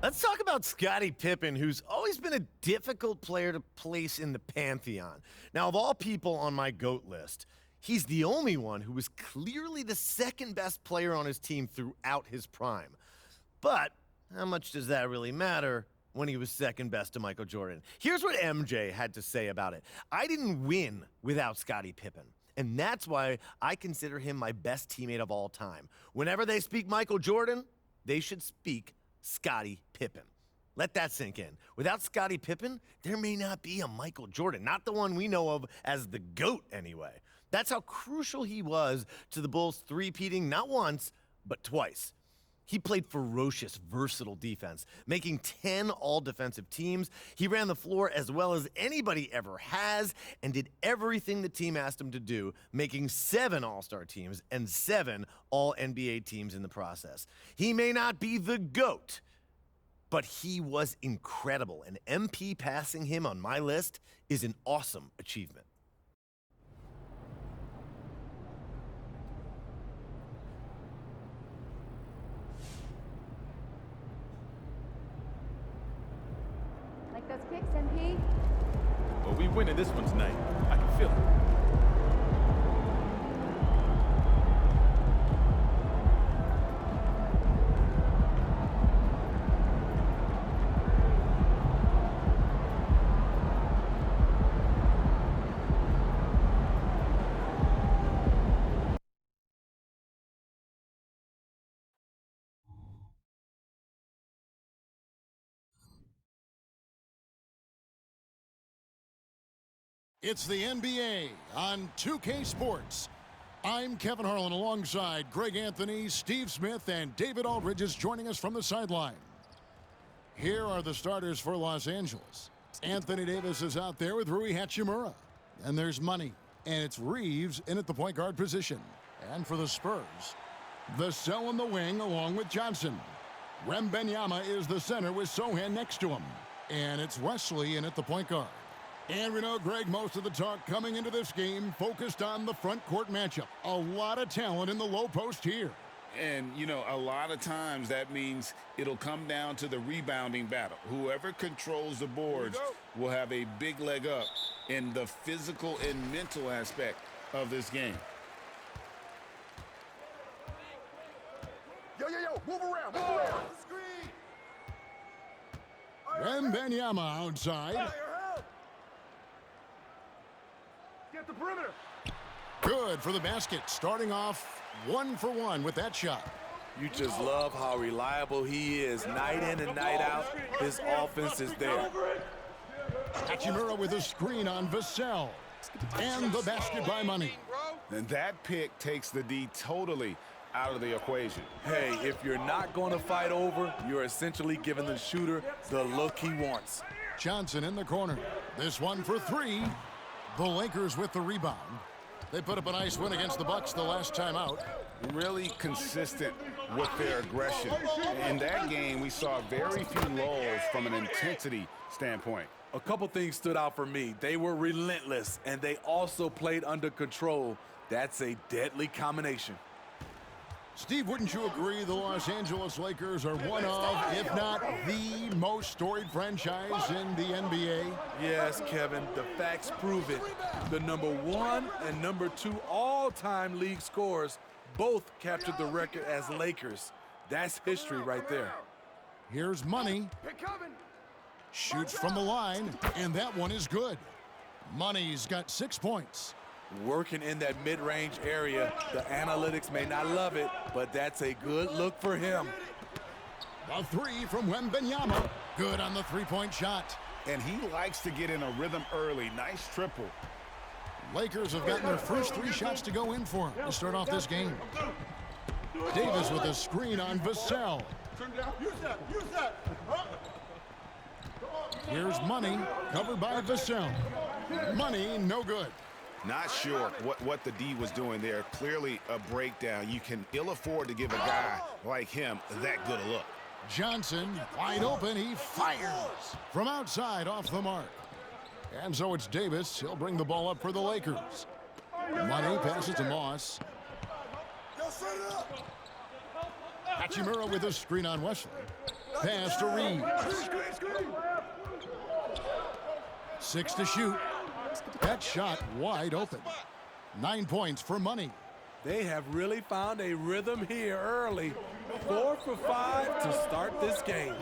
Let's talk about Scottie Pippen, who's always been a difficult player to place in the pantheon. Now, of all people on my GOAT list, he's the only one who was clearly the second best player on his team throughout his prime. But how much does that really matter when he was second best to Michael Jordan? Here's what MJ had to say about it. I didn't win without Scottie Pippen. And that's why I consider him my best teammate of all time. Whenever they speak Michael Jordan, they should speak Scottie Pippen. Let that sink in. Without Scottie Pippen, there may not be a Michael Jordan, not the one we know of as the GOAT anyway. That's how crucial he was to the Bulls three-peating not once, but twice. He played ferocious, versatile defense, making 10 all-defensive teams. He ran the floor as well as anybody ever has and did everything the team asked him to do, making 7 all-star teams and 7 all-NBA teams in the process. He may not be the GOAT, but he was incredible, and MP passing him on my list is an awesome achievement. Like those kicks, MP? Well, we winning this one tonight. I can feel it. It's the NBA on 2K Sports. I'm Kevin Harlan alongside Greg Anthony, Steve Smith, and David Aldridge is joining us from the sideline. Here are the starters for Los Angeles. Anthony Davis is out there with Rui Hachimura. And there's money. And it's Reeves in at the point guard position. And for the Spurs, Vassell in the wing along with Johnson. Wembanyama is the center with Sohan next to him. And it's Wesley in at the point guard. And we know, Greg, most of the talk coming into this game focused on the front court matchup. A lot of talent in the low post here. And, you know, a lot of times that means it'll come down to the rebounding battle. Whoever controls the boards will have a big leg up in the physical and mental aspect of this game. Yo, move around, move around. Wembanyama outside. Get the perimeter. Good for the basket, starting off 1 for 1 with that shot. You just love how reliable he is night in and night out. His offense is there. Hachimura with a screen on Vassell. And the basket by Money. And that pick takes the D totally out of the equation. Hey, if you're not going to fight over, you're essentially giving the shooter the look he wants. Johnson in the corner. This one for 3. The Lakers with the rebound. They put up a nice win against the Bucks the last time out. Really consistent with their aggression. In that game, we saw very few lulls from an intensity standpoint. A couple things stood out for me. They were relentless, and they also played under control. That's a deadly combination. Steve, wouldn't you agree the Los Angeles Lakers are one of, if not the most storied franchise in the NBA? Yes, Kevin, the facts prove it. The #1 and #2 all-time league scorers both captured the record as Lakers. That's history right there. Here's Money. Shoots from the line, and that one is good. Money's got 6 points. Working in that mid-range area. The analytics may not love it, but that's a good look for him. The 3 from Wembanyama. Good on the three-point shot. And he likes to get in a rhythm early. Nice triple. Lakers have gotten their first 3 shots to go in for him to start off this game. Davis with a screen on Vassell. Here's Money, covered by Vassell. Money, no good. Not sure what the D was doing there. Clearly a breakdown. You can ill afford to give a guy like him that good a look. Johnson, wide open, he fires from outside off the mark. And so it's Davis. He'll bring the ball up for the Lakers. Money passes to Moss. Hachimura with a screen on Wesley. pass to Reed. 6 to shoot. That shot wide open. 9 points for Money. They have really found a rhythm here early. 4 for 5 to start this game.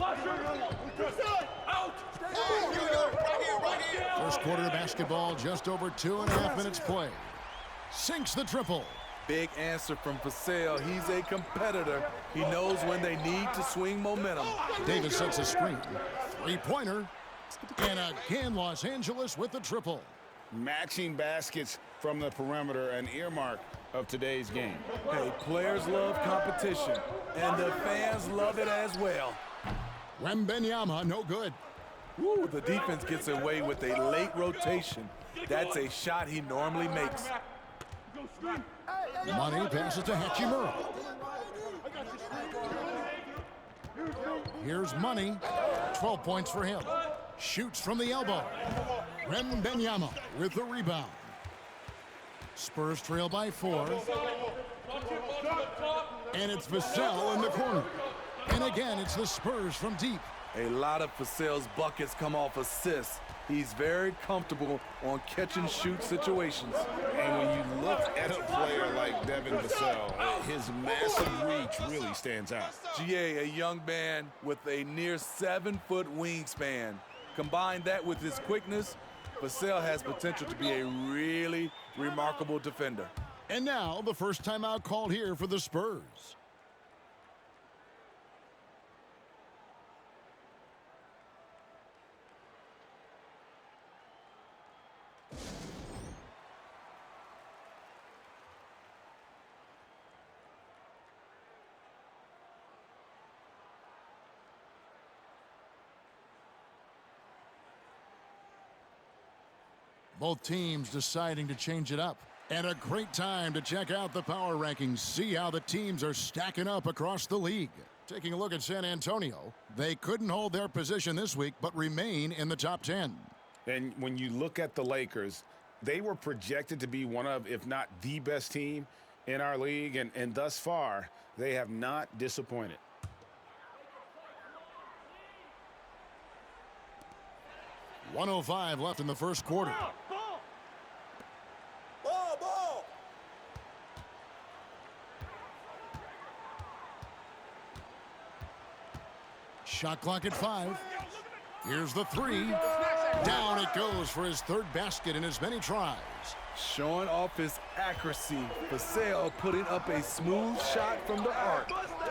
First quarter of basketball, just over 2.5 minutes play. Sinks the triple. Big answer from Vassell. He's a competitor. He knows when they need to swing momentum. Davis sets a screen. Three-pointer. And again, Los Angeles with the triple. Matching baskets from the perimeter, an earmark of today's game. Hey, players love competition, and the fans love it as well. Wembanyama, no good. Woo, the defense gets away with a late rotation. That's a shot he normally makes. Money passes to Hachimura. Here's Money. 12 points for him. Shoots from the elbow. Wembanyama with the rebound. Spurs trail by 4. And it's Vassell in the corner. And again, it's the Spurs from deep. A lot of Vassell's buckets come off assists. He's very comfortable on catch-and-shoot situations. And when you look at a player like Devin Vassell, his massive reach really stands out. GA, a young man with a near 7-foot wingspan. Combine that with his quickness, Vassell has potential to be a really remarkable defender. And now the first timeout called here for the Spurs. Both teams deciding to change it up. And a great time to check out the power rankings. See how the teams are stacking up across the league. Taking a look at San Antonio, they couldn't hold their position this week, but remain in the top 10. And when you look at the Lakers, they were projected to be one of, if not the best team in our league. And thus far, they have not disappointed. .105 left in the first quarter. Ball! Shot clock at 5. Here's the 3. Down it goes for his third basket in as many tries. Showing off his accuracy. Vassell putting up a smooth shot from the arc.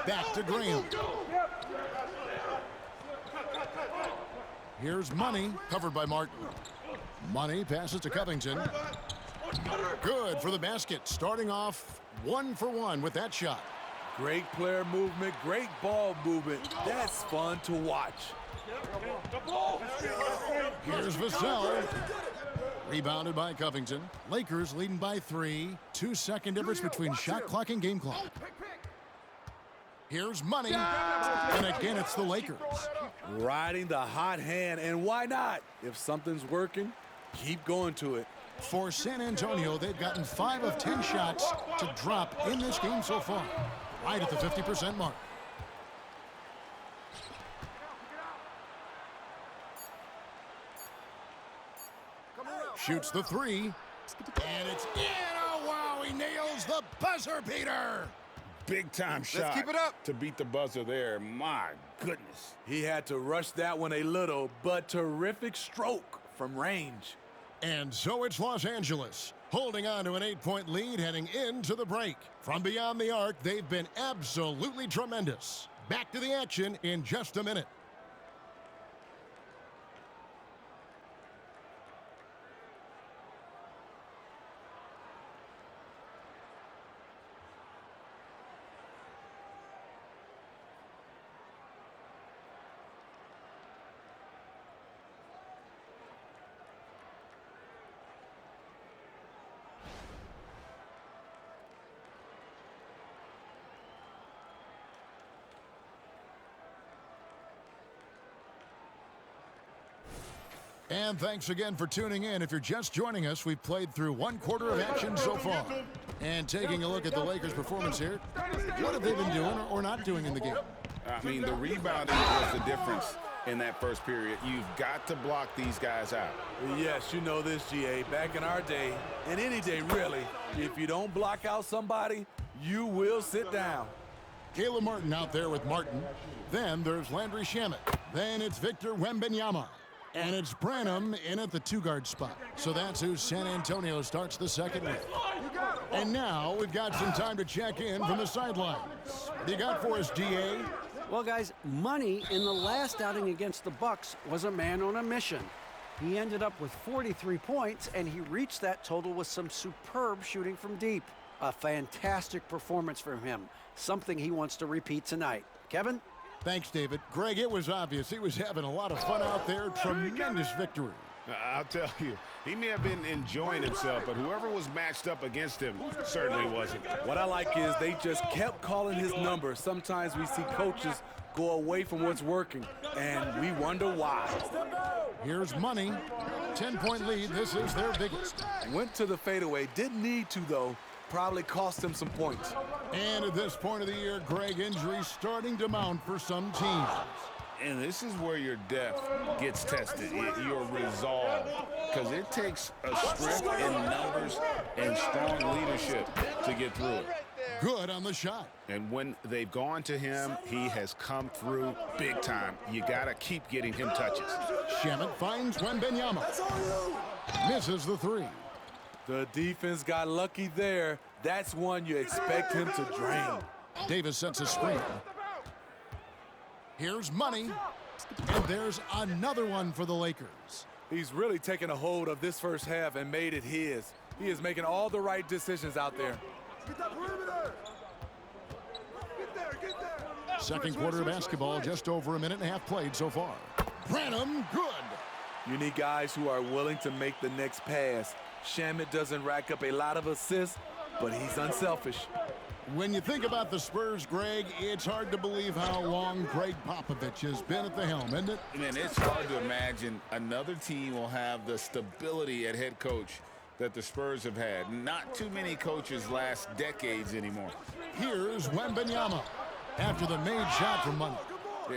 Back to Graham. Here's Money, covered by Martin. Money passes to Covington. Good for the basket, starting off 1 for 1 with that shot. Great player movement, great ball movement. That's fun to watch. Here's Vassell. Rebounded by Covington. Lakers leading by 3. 2-second difference between shot clock and game clock. Here's Money. And again, it's the Lakers. Riding the hot hand, and why not? If something's working, keep going to it. For San Antonio, they've gotten 5 of 10 shots to drop in this game so far. Right at the 50% mark. Shoots the 3. And it's in. Oh, wow, he nails the buzzer beater. Big-time shot. keep it up. To beat the buzzer there. My goodness. He had to rush that one a little, but terrific stroke from range. And so it's Los Angeles, holding on to an 8-point lead heading into the break. From beyond the arc, they've been absolutely tremendous. Back to the action in just a minute. And thanks again for tuning in. If you're just joining us, we've played through 1 quarter of action so far. And taking a look at the Lakers' performance here, what have they been doing or not doing in the game? I mean, the rebounding was the difference in that first period. You've got to block these guys out. Yes, you know this, GA. Back in our day, and any day really, if you don't block out somebody, you will sit down. Caleb Martin out there with Martin. Then there's Landry Shamet. Then it's Victor Wembanyama. And it's Branham in at the two-guard spot. So that's who San Antonio starts the second with. And now we've got some time to check in from the sidelines. What do you got for us, DA? Well, guys, Money in the last outing against the Bucks was a man on a mission. He ended up with 43 points, and he reached that total with some superb shooting from deep. A fantastic performance from him, something he wants to repeat tonight. Kevin? Thanks, David. Greg, it was obvious he was having a lot of fun out there. Tremendous victory. I'll tell you, he may have been enjoying himself, but whoever was matched up against him certainly wasn't. What I like is they just kept calling his number. Sometimes we see coaches go away from what's working, and we wonder why. Here's Money. 10-point lead. This is their biggest. Went to the fadeaway. Didn't need to, though. Probably cost him some points. And at this point of the year, Greg, injuries starting to mount for some teams. And this is where your depth gets tested, your resolve, because it takes a strength in numbers and strong leadership to get through it. Good on the shot. And when they've gone to him, he has come through big time. You got to keep getting him touches. Shamet finds Wembanyama. Misses the three. The defense got lucky there. That's one you expect him to drain. Davis sets a screen. Here's Money. And there's another one for the Lakers. He's really taken a hold of this first half and made it his. He is making all the right decisions out there. Get that perimeter! Get there! Second quarter basketball, just over a minute and a half played so far. Branham, good. You need guys who are willing to make the next pass. Shamet doesn't rack up a lot of assists, but he's unselfish. When you think about the Spurs, Greg, it's hard to believe how long Greg Popovich has been at the helm, isn't it? Man, it's hard to imagine another team will have the stability at head coach that the Spurs have had. Not too many coaches last decades anymore. Here's Wembanyama after the made shot from Money.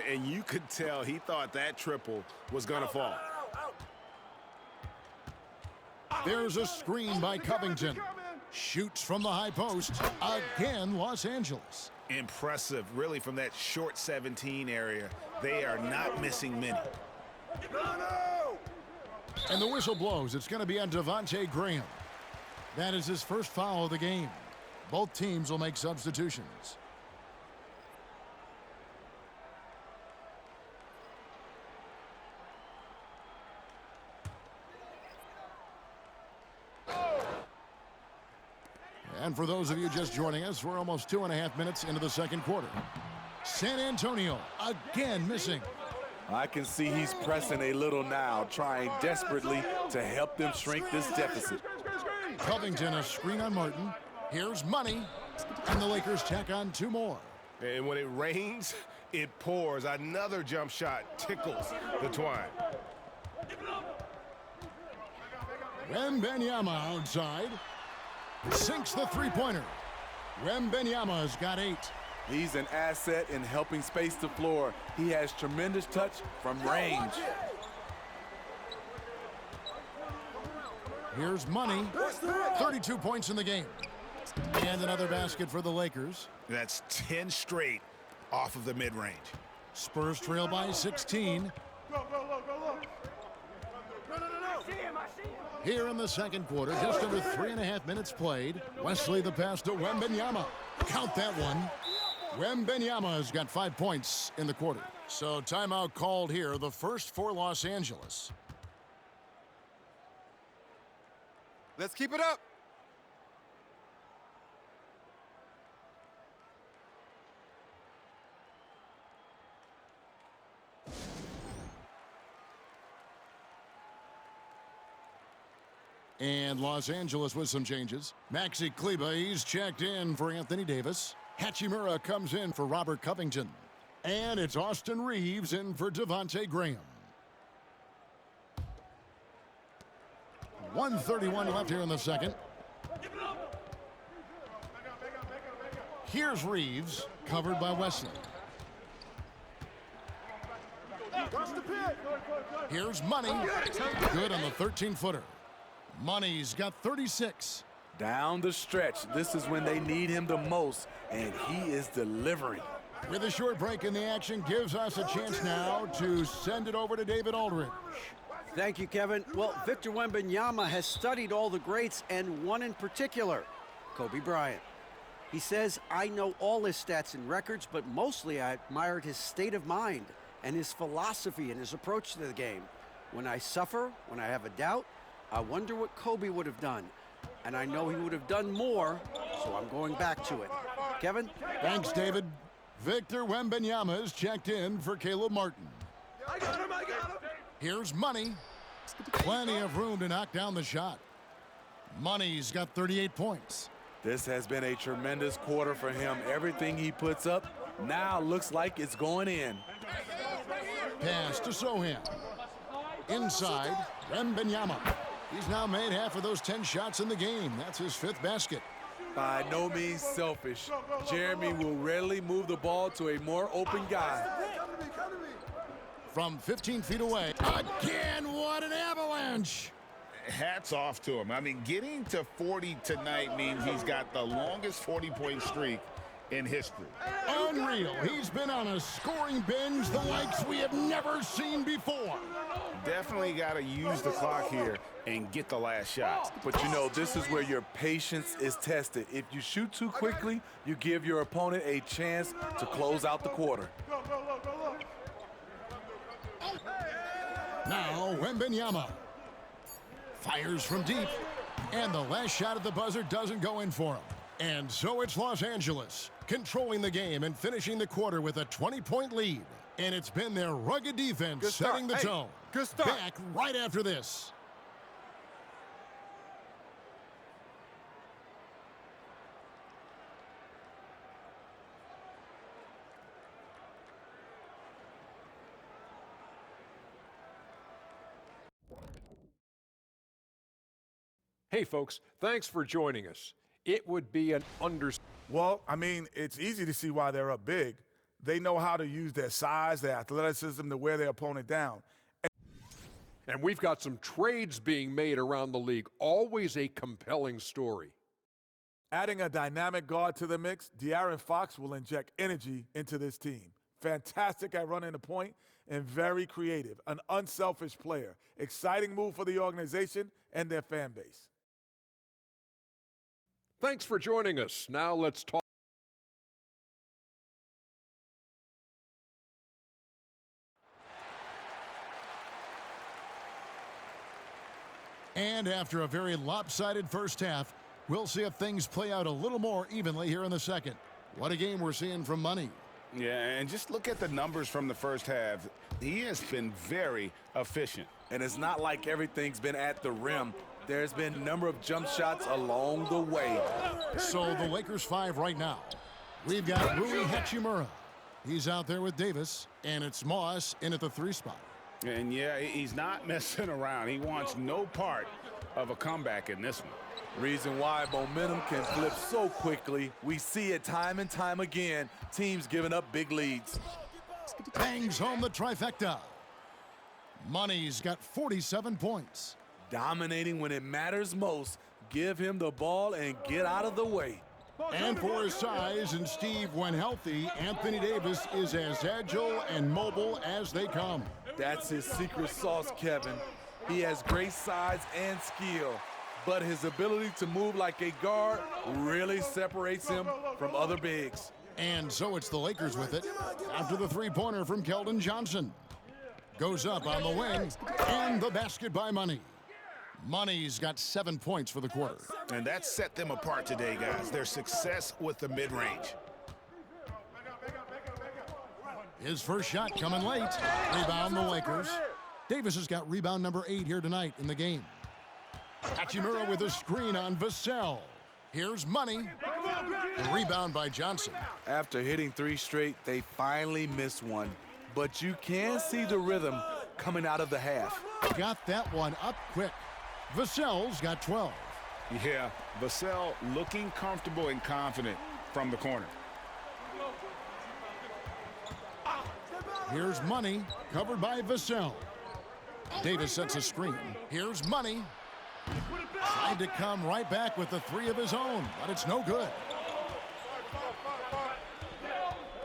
And you could tell he thought that triple was going to fall. There's a screen by Covington. Shoots from the high post. Again, Los Angeles. Impressive, really, from that short 17 area. They are not missing many. And the whistle blows. It's going to be on Devontae Graham. That is his first foul of the game. Both teams will make substitutions. And for those of you just joining us, we're almost 2.5 minutes into the second quarter. San Antonio again missing. I can see he's pressing a little now, trying desperately to help them shrink this deficit. Covington, a screen on Martin. Here's Money. And the Lakers tack on two more. And when it rains, it pours. Another jump shot tickles the twine. Wembanyama outside. Sinks the three-pointer. Wembanyama's got 8. He's an asset in helping space the floor. He has tremendous touch from range. Here's Money. 32 points in the game. And another basket for the Lakers. That's 10 straight off of the mid-range. Spurs trail by 16. Here in the second quarter, just under 3.5 minutes played. Wesley the pass to Wembanyama. Count that one. Wembanyama has got 5 points in the quarter. So timeout called here, the first for Los Angeles. Let's keep it up. And Los Angeles with some changes. Maxi Kleba, he's checked in for Anthony Davis. Hachimura comes in for Robert Covington. And it's Austin Reeves in for Devontae Graham. 1:31 left here in the second. Here's Reeves, covered by Wesley. Here's Money. Good on the 13-footer. Money's got 36. Down the stretch, this is when they need him the most, and he is delivering. With a short break in the action, gives us a chance now to send it over to David Aldridge. Thank you, Kevin. Well, Victor Wembanyama has studied all the greats and one in particular, Kobe Bryant. He says, I know all his stats and records, but mostly I admired his state of mind and his philosophy and his approach to the game. When I suffer, when I have a doubt, I wonder what Kobe would have done. And I know he would have done more, so I'm going back to it. Kevin? Thanks, David. Victor Wembanyama is checked in for Caleb Martin. I got him, I got him. Here's Money. Plenty of room to knock down the shot. Money's got 38 points. This has been a tremendous quarter for him. Everything he puts up now looks like it's going in. Pass to Sohan. Inside, Wembanyama. He's now made half of those 10 shots in the game. That's his 5th basket. By no means selfish, Jeremy will rarely move the ball to a more open guy. From 15 feet away. Again, what an avalanche! Hats off to him. I mean, getting to 40 tonight means he's got the longest 40-point streak in history. Unreal. He's been on a scoring binge the likes we have never seen before. Definitely got to use the clock here and get the last shot. But you know, this is where your patience is tested. If you shoot too quickly, you give your opponent a chance to close out the quarter. Now, Wembanyama fires from deep, and the last shot at the buzzer doesn't go in for him. And so it's Los Angeles, controlling the game and finishing the quarter with a 20-point lead. And it's been their rugged defense setting the tone. Good start. Back right after this. Hey, folks, thanks for joining us. It would be an Well, I mean, it's easy to see why they're up big. They know how to use their size, their athleticism to wear their opponent down. And we've got some trades being made around the league. Always a compelling story. Adding a dynamic guard to the mix, De'Aaron Fox will inject energy into this team. Fantastic at running the point and very creative. An unselfish player. Exciting move for the organization and their fan base. Thanks for joining us. Now let's talk. And after a very lopsided first half, we'll see if things play out a little more evenly here in the second. What a game we're seeing from Money. Yeah, and just look at the numbers from the first half. He has been very efficient. And it's not like everything's been at the rim. There's been a number of jump shots along the way. So the Lakers 5 right now. We've got Rui Hachimura. He's out there with Davis, and it's Moss in at the 3 spot. And yeah, he's not messing around. He wants no part of a comeback in this one. Reason why momentum can flip so quickly. We see it time and time again. Teams giving up big leads. Bangs home the trifecta. Money's got 47 points. Dominating when it matters most. Give him the ball and get out of the way. And for his size and Steve, when healthy, Anthony Davis is as agile and mobile as they come. That's his secret sauce, Kevin. He has great size and skill, but his ability to move like a guard really separates him from other bigs. And so it's the Lakers with it after the 3-pointer from Keldon Johnson. Goes up on the wing, and the basket by Money. Money's got 7 points for the quarter. And that set them apart today, guys. Their success with the mid-range. His first shot coming late. Rebound the Lakers. Davis has got rebound number 8 here tonight in the game. Hachimura with a screen on Vassell. Here's Money. A rebound by Johnson. After hitting 3 straight, they finally missed one. But you can see the rhythm coming out of the half. Got that one up quick. Vassell's got 12. Yeah, Vassell looking comfortable and confident from the corner. Here's Money, covered by Vassell. Davis sets a screen. Here's Money. Tried to come right back with the three of his own, but it's no good.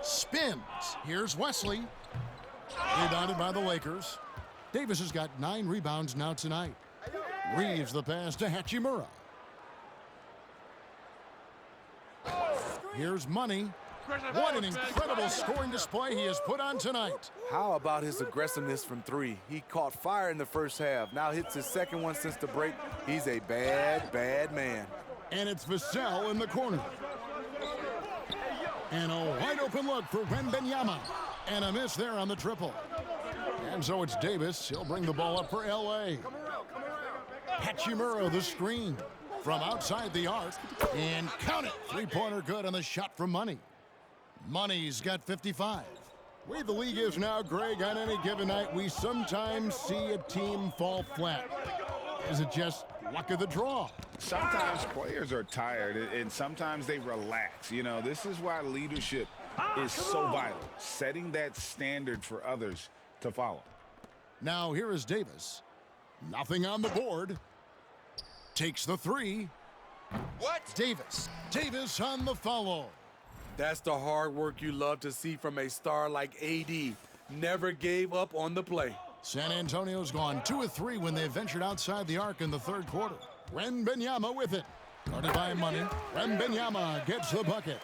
Spins. Here's Wesley. Rebounded by the Lakers. Davis has got 9 rebounds now tonight. Reeves the pass to Hachimura. Here's Money. What an incredible scoring display he has put on tonight. How about his aggressiveness from 3? He caught fire in the first half. Now hits his second one since the break. He's a bad, bad man. And it's Vassell in the corner. And a wide open look for Wembanyama. And a miss there on the triple. And so it's Davis. He'll bring the ball up for L.A. Hachimura the screen from outside the arc. And count it. Three-pointer good on the shot from Money. Money's got 55. The way the league is now, Greg, on any given night, we sometimes see a team fall flat. Is it just luck of the draw? Sometimes players are tired, and sometimes they relax. You know, this is why leadership is so vital, setting that standard for others to follow. Now here is Davis. Nothing on the board. Takes the 3. What? Davis. Davis on the follow. That's the hard work you love to see from a star like AD. Never gave up on the play. San Antonio's gone 2 of 3 when they ventured outside the arc in the third quarter. Wembanyama with it. Guarded by Money. Wembanyama gets the bucket.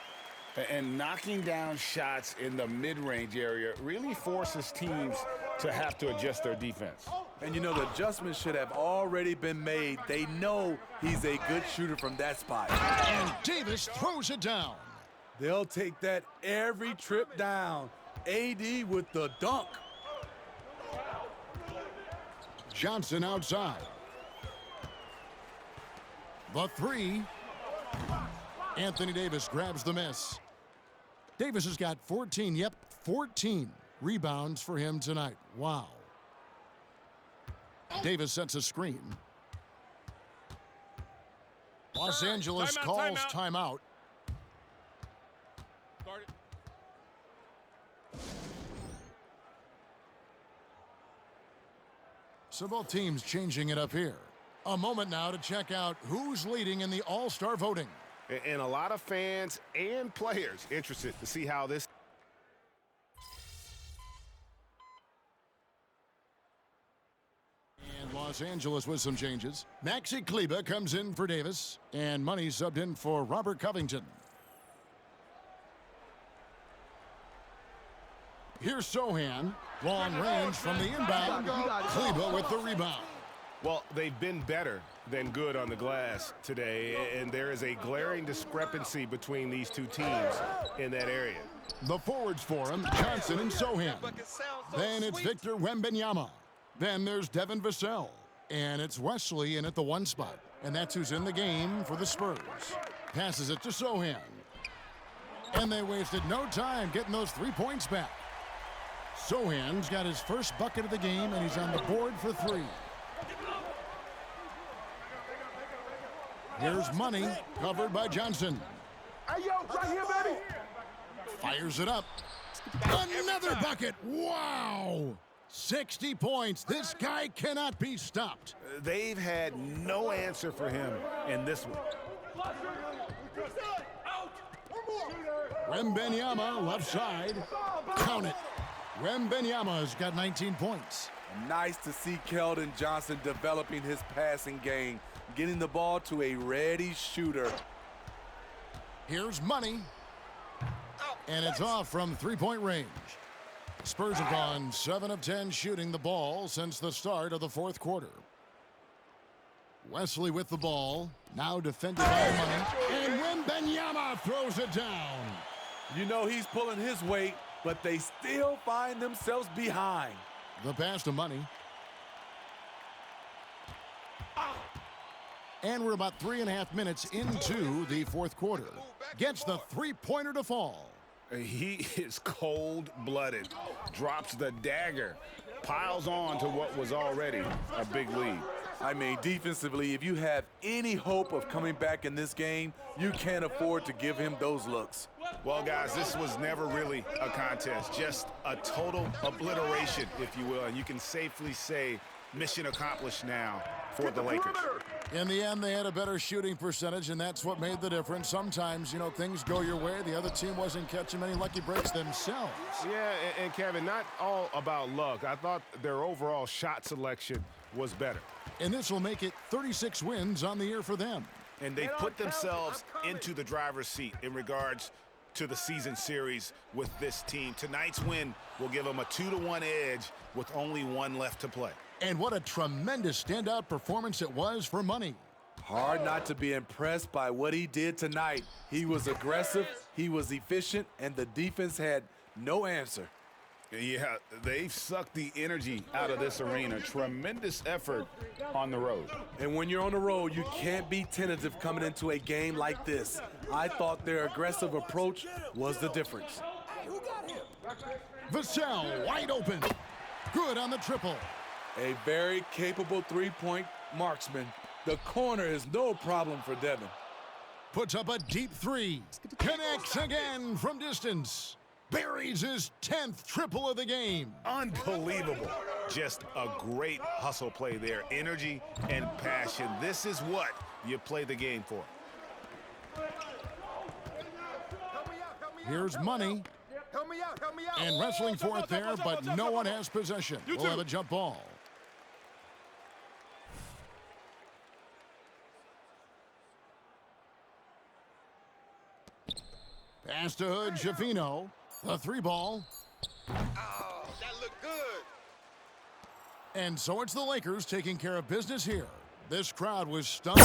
And knocking down shots in the mid-range area really forces teams to have to adjust their defense. And you know, the adjustments should have already been made. They know he's a good shooter from that spot. And Davis throws it down. They'll take that every trip down. AD with the dunk. Johnson outside. The 3. Anthony Davis grabs the miss. Davis has got 14, 14 rebounds for him tonight. Wow. Davis sets a screen. Los Angeles calls timeout. So both teams changing it up here. A moment now to check out who's leading in the All-Star voting. And a lot of fans and players interested to see how this. And Los Angeles with some changes. Maxi Kleber comes in for Davis, and Money subbed in for Robert Covington. Here's Sohan. Long range from the inbound. Kleber with the rebound. Well, they've been better than good on the glass today, and there is a glaring discrepancy between these two teams in that area. The forwards for him, Johnson and Sohan. Then it's Victor Wembanyama. Then there's Devin Vassell. And it's Wesley in at the 1 spot. And that's who's in the game for the Spurs. Passes it to Sohan. And they wasted no time getting those 3 points back. Sohan's got his first bucket of the game, and he's on the board for 3. Here's Money, covered by Johnson. Hey, yo, right here, baby. Fires it up. Another bucket. Wow. 60 points. This guy cannot be stopped. They've had no answer for him in this one. Wembanyama left side. Count it. Wembanyama's got 19 points. Nice to see Keldon Johnson developing his passing game, getting the ball to a ready shooter. Here's Money. And it's off from 3-point range. Spurs have gone 7 of 10 shooting the ball since the start of the fourth quarter. Wesley with the ball, now defended by Money. And Wembanyama throws it down. You know he's pulling his weight, but they still find themselves behind. The pass to Money. And we're about 3.5 minutes into the fourth quarter. Gets the 3-pointer to fall. He is cold-blooded, drops the dagger, piles on to what was already a big lead. I mean, defensively, if you have any hope of coming back in this game, you can't afford to give him those looks. Well, guys, this was never really a contest, just a total obliteration, if you will. And you can safely say mission accomplished now for the Lakers. In the end, they had a better shooting percentage, and that's what made the difference. Sometimes, you know, things go your way. The other team wasn't catching many lucky breaks themselves. Yeah, and Kevin, not all about luck. I thought their overall shot selection was better. And this will make it 36 wins on the year for them. And they put themselves into the driver's seat in regards to the season series with this team. Tonight's win will give them a 2-1 edge with only one left to play. And what a tremendous standout performance it was for Money. Hard not to be impressed by what he did tonight. He was aggressive, he was efficient, and the defense had no answer. Yeah, they've sucked the energy out of this arena. Tremendous effort on the road. And when you're on the road, you can't be tentative coming into a game like this. I thought their aggressive approach was the difference. Vassell wide open. Good on the triple. A very capable three-point marksman. The corner is no problem for Devin. Puts up a deep three. Connects again from distance. Buries his 10th triple of the game. Unbelievable. Just a great hustle play there. Energy and passion. This is what you play the game for. Here's Money. And wrestling for it there, but no one has possession. We'll have a jump ball. Pass to Hood, Schifino. The three ball. Oh, that looked good. And so it's the Lakers taking care of business here. This crowd was stunned.